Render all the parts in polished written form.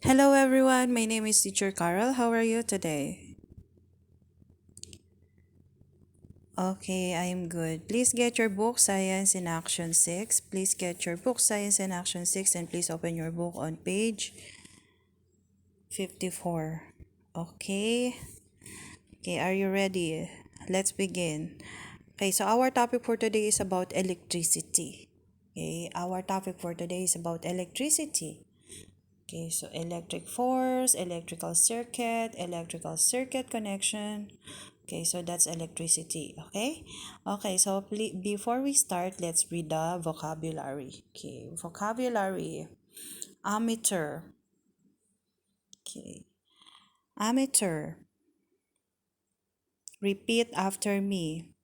Hello everyone, my name is Teacher Carol. How are you today? Okay, I am good. Please get your book Science in Action 6. Please get your book Science in Action 6 and please open your book on page 54. Okay. Okay, are you ready? Let's begin. Okay, so our topic for today is about electricity. Okay, our topic for today is about electricity. Okay, so electric force, electrical circuit connection. Okay, so that's electricity. Okay, so before we start, let's read the vocabulary. Okay, vocabulary. Ammeter. Okay, ammeter. Repeat after me.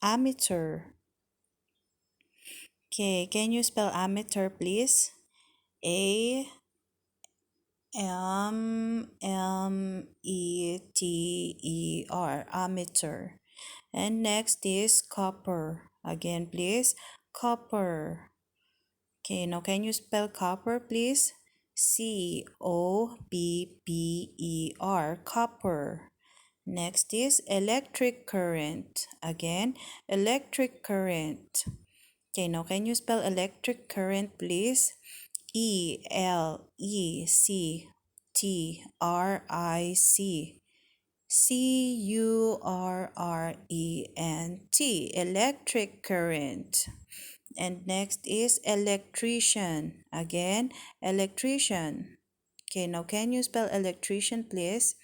Ammeter. Okay, can you spell ammeter, please? A M-E-T-E-R, ammeter. And next is copper. Again, please. Copper. Okay, now can you spell copper, please? C-O-P-P-E-R, copper. Next is electric current. Again, electric current. Okay, now can you spell electric current, please? E-L-E-C-T-R-I-C. C-U-R-R-E-N-T, electric current. And next is electrician. Again, electrician. Okay, now can you spell electrician, please?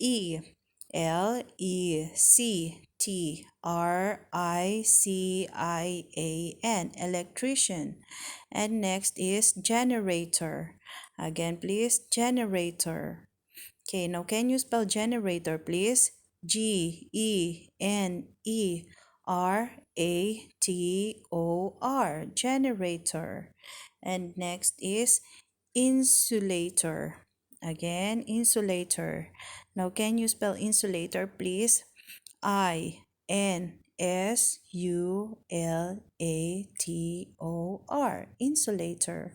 E-L-E-C-T-R-I-C-I-A-N, electrician. And next is generator. Again, please, generator. Okay, now can you spell generator, please? Generator, generator. And next is insulator. Again, insulator. Now, can you spell insulator, please? I-N-S-U-L-A-T-O-R, insulator.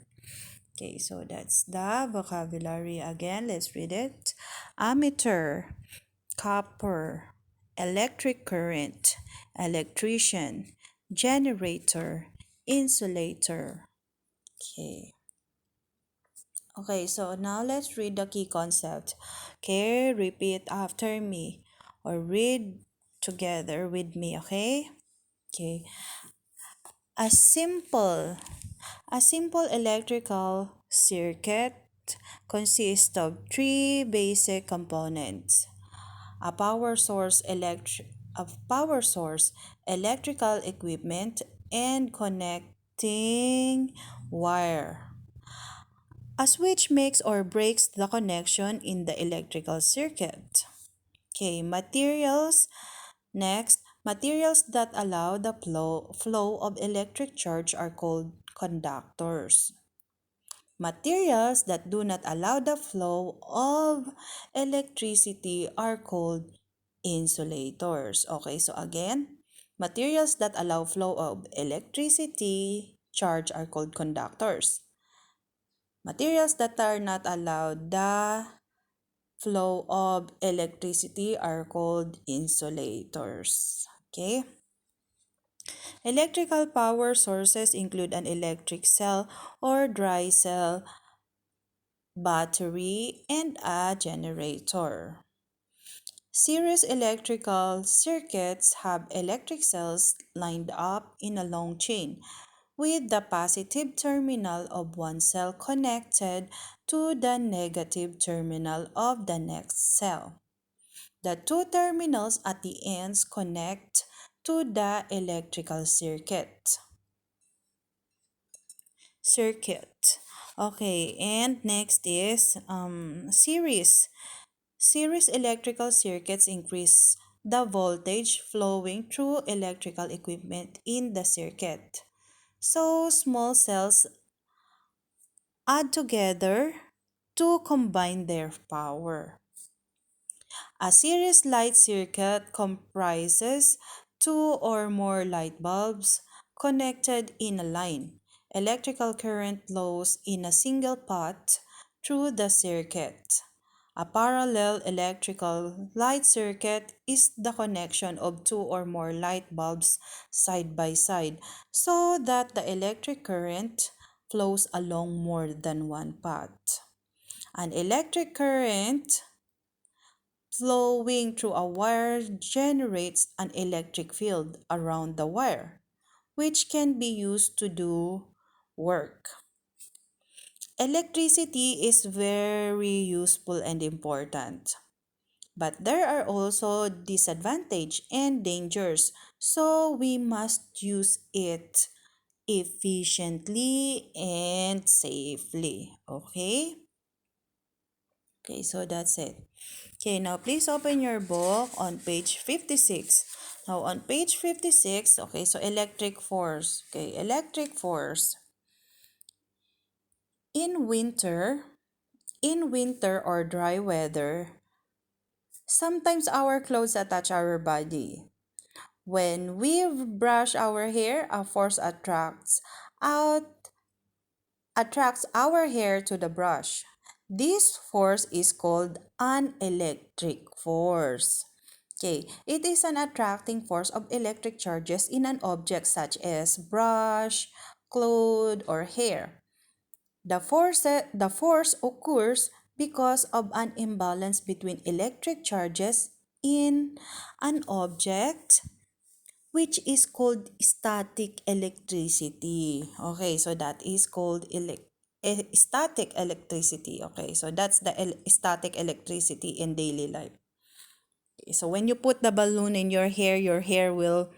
Okay, so that's the vocabulary again. Let's read it. Ammeter, copper, electric current, electrician, generator, insulator. Okay. Okay, so now let's read the key concept. Okay, repeat after me or read together with me, okay? Okay. A simple A simple electrical circuit consists of three basic components: a power source, electrical equipment, and connecting wire. A switch makes or breaks the connection in the electrical circuit. Okay, materials. Next, materials that allow the flow of electric charge are called conductors. Materials that do not allow the flow of electricity are called insulators. Okay, so again, materials that allow flow of electricity charge are called conductors. Materials that are not allowed the flow of electricity are called insulators. Okay? Electrical power sources include an electric cell or dry cell, battery, and a generator. Series electrical circuits have electric cells lined up in a long chain, with the positive terminal of one cell connected to the negative terminal of the next cell. The two terminals at the ends connect to the electrical circuit. Okay, and next is series. Series electrical circuits increase the voltage flowing through electrical equipment in the circuit. So small cells add together to combine their power. A series light circuit comprises two or more light bulbs connected in a line. Electrical current flows in a single path through the circuit. A parallel electrical light circuit is the connection of two or more light bulbs side by side so that the electric current flows along more than one path. An electric current flowing through a wire generates an electric field around the wire, which can be used to do work. Electricity is very useful and important, but there are also disadvantages and dangers, so we must use it efficiently and safely. Okay? Okay, so that's it. Okay, now please open your book on page 56. Now on page 56, okay, so electric force. Okay, electric force. In winter, in winter or dry weather, sometimes our clothes attach our body. When we brush our hair, a force out attracts our hair to the brush. This force is called an electric force. Okay, it is an attracting force of electric charges in an object such as brush, cloth, or hair. The force occurs because of an imbalance between electric charges in an object, which is called static electricity. Okay, so that is called static electricity. Okay, so that's the static electricity in daily life. Okay, so when you put the balloon in your hair will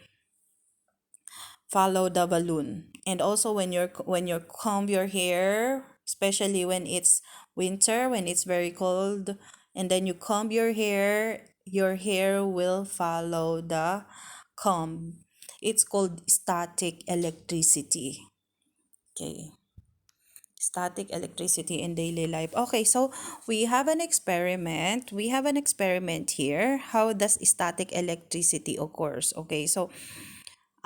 follow the balloon. And also when you comb your hair, especially when it's winter, when it's very cold, and then you comb your hair will follow the comb. It's called static electricity. Okay. Static electricity in daily life. Okay, so we have an experiment. We have an experiment here. How does static electricity occurs? Okay, so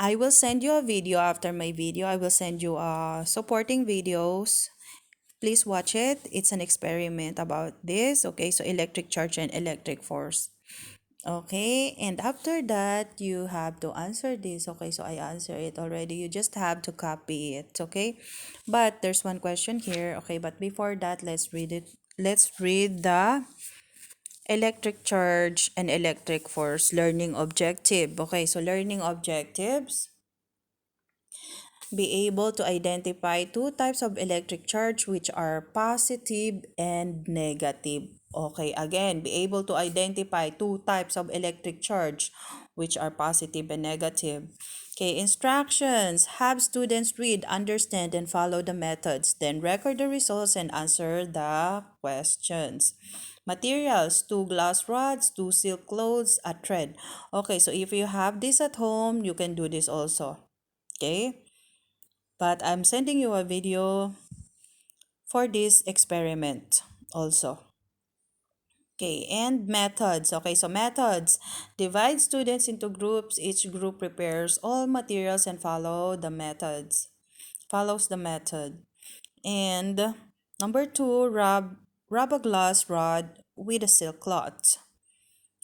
I will send you a video after my video. I will send you supporting videos. Please watch it. It's an experiment about this. Okay, so electric charge and electric force. Okay, and after that, you have to answer this. Okay, so I answer it already. You just have to copy it. Okay, but there's one question here. Okay, but before that, let's read it. Let's read the electric charge and electric force learning objective. Okay, so learning objectives. Be able to identify two types of electric charge which are positive and negative. Okay, again, be able to identify two types of electric charge which are positive and negative. Okay, instructions. Have students read, understand, and follow the methods. Then record the results and answer the questions. Materials, two glass rods, two silk clothes, a thread. Okay, so if you have this at home, you can do this also. Okay? But I'm sending you a video for this experiment also. Okay, and methods. Okay, so methods. Divide students into groups. Each group prepares all materials and follows the method. And number two, rub a glass rod with a silk cloth.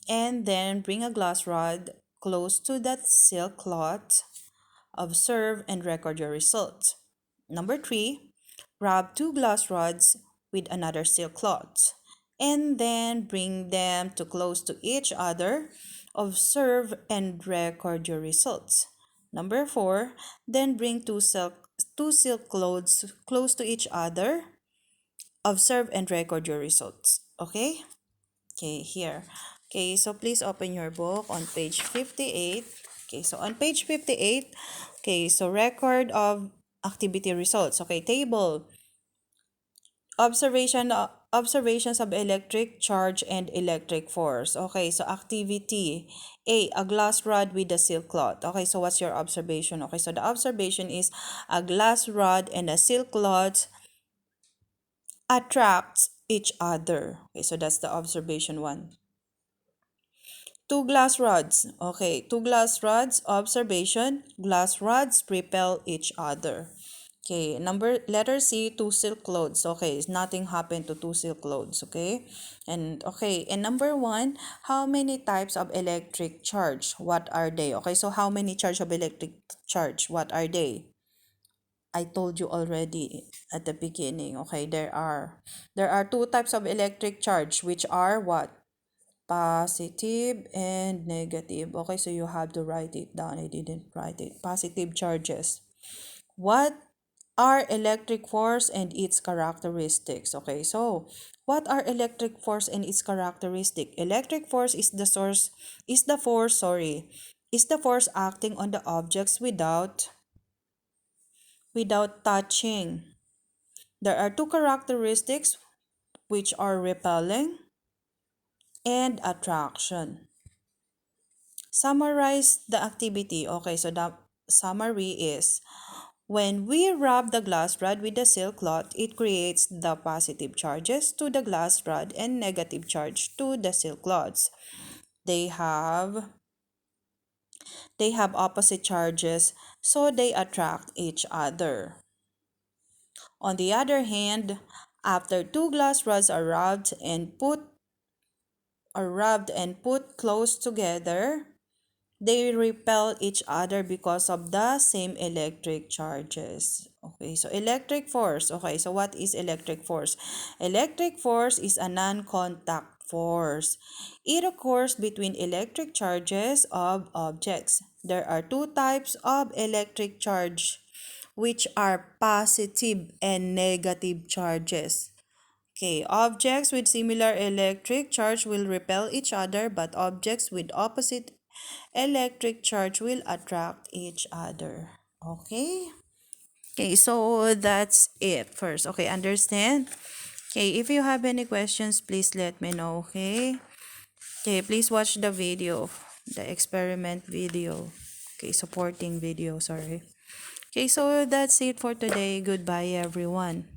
And then bring a glass rod close to that silk cloth. Observe and record your results. Number three, rub two glass rods with another silk cloth and then bring them too close to each other. Observe and record your results. Number four, then bring two silk clothes close to each other. Observe and record your results. Okay? Okay, here. Okay, so please open your book on page 58. Okay, so on page 58, okay, so record of activity results. Okay, table. Observations of electric charge and electric force. Okay, so activity. A glass rod with a silk cloth. Okay, so what's your observation? Okay, so the observation is a glass rod and a silk cloth attracts each other. Okay, so that's the observation one. Two glass rods. Okay, two glass rods. Observation. Glass rods repel each other. Okay, letter C, two silk loads. Okay, nothing happened to two silk loads. Okay, and number one, how many types of electric charge? What are they? Okay, so how many charge of electric charge? What are they? I told you already at the beginning. Okay, there are two types of electric charge, which are what? Positive and negative. Okay, so you have to write it down. I didn't write it. Positive charges. What are electric force and its characteristics? Okay, so what are electric force and its characteristic? Electric force is the source, is the force acting on the objects without touching. There are two characteristics, which are repelling and attraction. Summarize the activity. Okay, so the summary is, when we rub the glass rod with the silk cloth, it creates the positive charges to the glass rod and negative charge to the silk cloths. They have they have opposite charges, so they attract each other. On the other hand, after two glass rods are rubbed and put close together, they repel each other because of the same electric charges. Okay, so electric force. Okay, so what is electric force? Electric force is a non-contact force. It occurs between electric charges of objects. There are two types of electric charge, which are positive and negative charges. Okay, objects with similar electric charge will repel each other, but objects with opposite electric charge will attract each other. Okay? Okay, so that's it first. Okay, understand? Okay, if you have any questions, please let me know, okay? Okay, please watch the video, the experiment video. Okay, supporting video, sorry. Okay, so that's it for today. Goodbye, everyone.